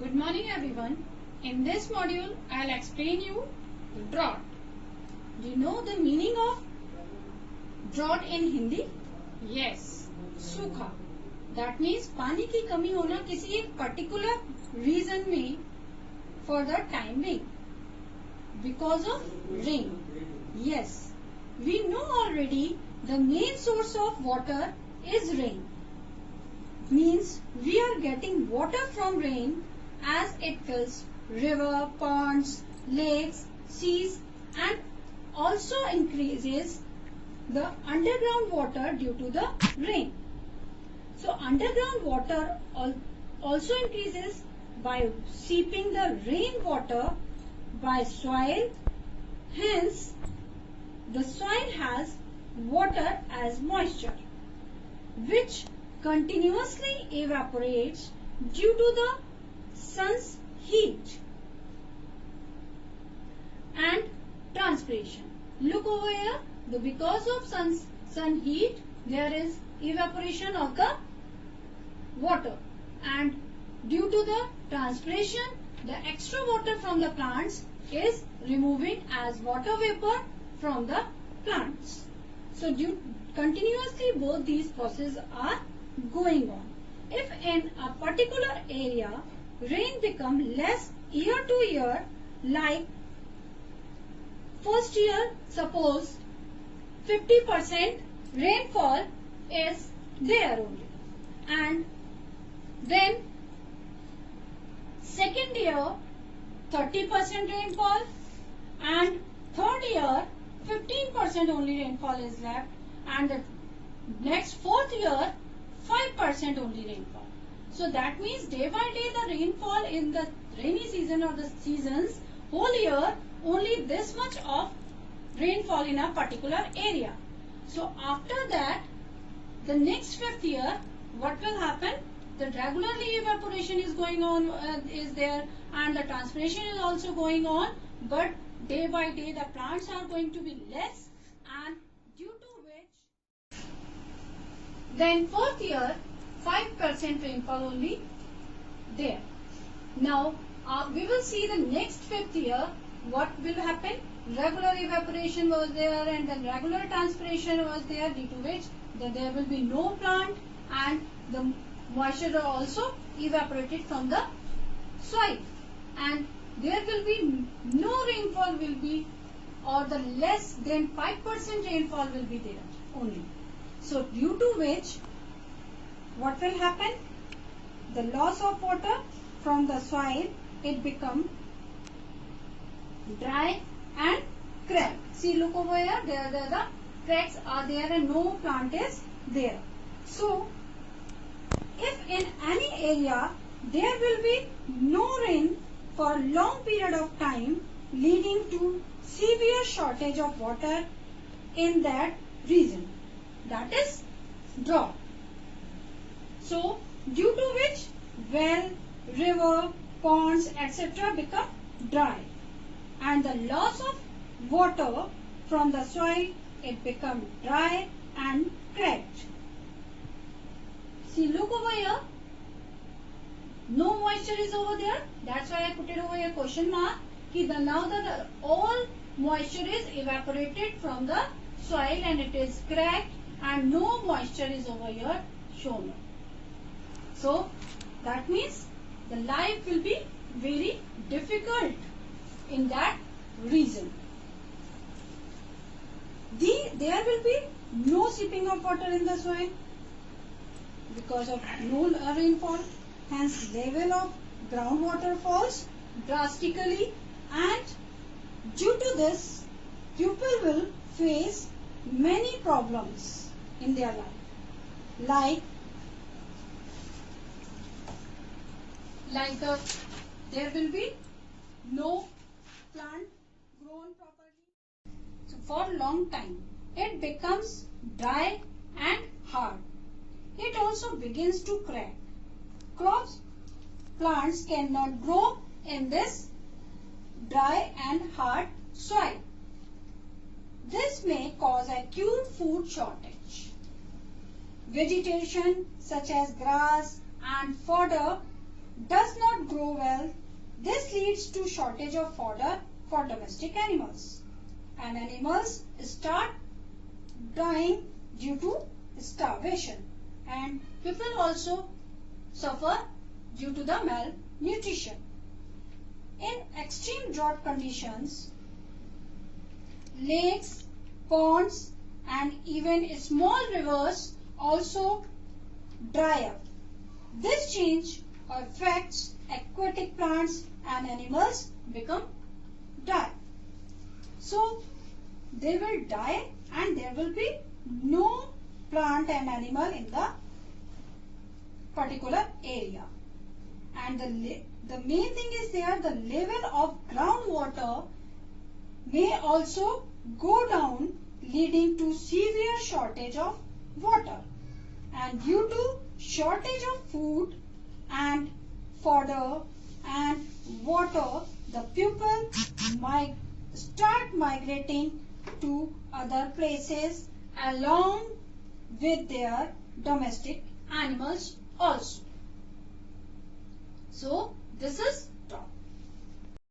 Good morning everyone. In this module, I'll explain you drought. Do you know the meaning of drought in Hindi? Yes, सूखा. That means पानी की कमी होना किसी एक particular region में for the time being because of rain. Yes, we know already the main source of water is rain. Means we are getting water from rain as it fills river, ponds, lakes, seas and also increases the underground water due to the rain. So underground water also increases by seeping the rainwater by soil. Hence, the soil has water as moisture, which continuously evaporates due to the sun's heat and transpiration. Look over here, because of sun heat there is evaporation of the water, and due to the transpiration the extra water from the plants is removing as water vapor from the plants. So continuously both these processes are going on. If in a particular area rain become less year to year, like first year suppose 50% rainfall is there only, and then second year 30% rainfall, and third year 15% only rainfall is left, and the next fourth year 5% only rainfall. So that means day by day the rainfall in the rainy season or the seasons whole year only this much of rainfall in a particular area. So after that the next fifth year what will happen? The regularly evaporation is going on is there, and the transpiration is also going on, but day by day the plants are going to be less, and due to which then fourth year 5% rainfall only there. Now we will see the next fifth year what will happen. Regular evaporation was there and then regular transpiration was there, due to which there will be no plant and the moisture also evaporated from the soil, and there will be no rainfall will be, or the less than 5% rainfall will be there only. So due to which what will happen? The loss of water from the soil, it become dry and cracked. See, look over here, the cracks are there and no plant is there. So if in any area there will be no rain for a long period of time, leading to severe shortage of water in that region, that is drought. So due to which well, river, ponds, etc. become dry, and the loss of water from the soil, it become dry and cracked. See, look over here, no moisture is over there. That's why I put it over here question mark. Now that all moisture is evaporated from the soil and it is cracked and no moisture is over here shown. So that means the life will be very difficult in that region. There will be no seeping of water in the soil because of no rainfall. Hence level of groundwater falls drastically, and due to this people will face many problems in their life, like there will be no plant grown properly. So for a long time it becomes dry and hard. It also begins to crack. Crops, plants cannot grow in this dry and hard soil. This may cause acute food shortage. Vegetation such as grass and fodder does not grow grow well. This leads to shortage of fodder for domestic animals, and animals start dying due to starvation, and people also suffer due to the malnutrition. In extreme drought conditions, lakes, ponds and even small rivers also dry up. This change affects aquatic plants and animals become die. So they will die and there will be no plant and animal in the particular area. And the main thing is there, the level of groundwater may also go down, leading to severe shortage of water. And due to shortage of food and fodder and water, the people might start migrating to other places along with their domestic animals also. So this is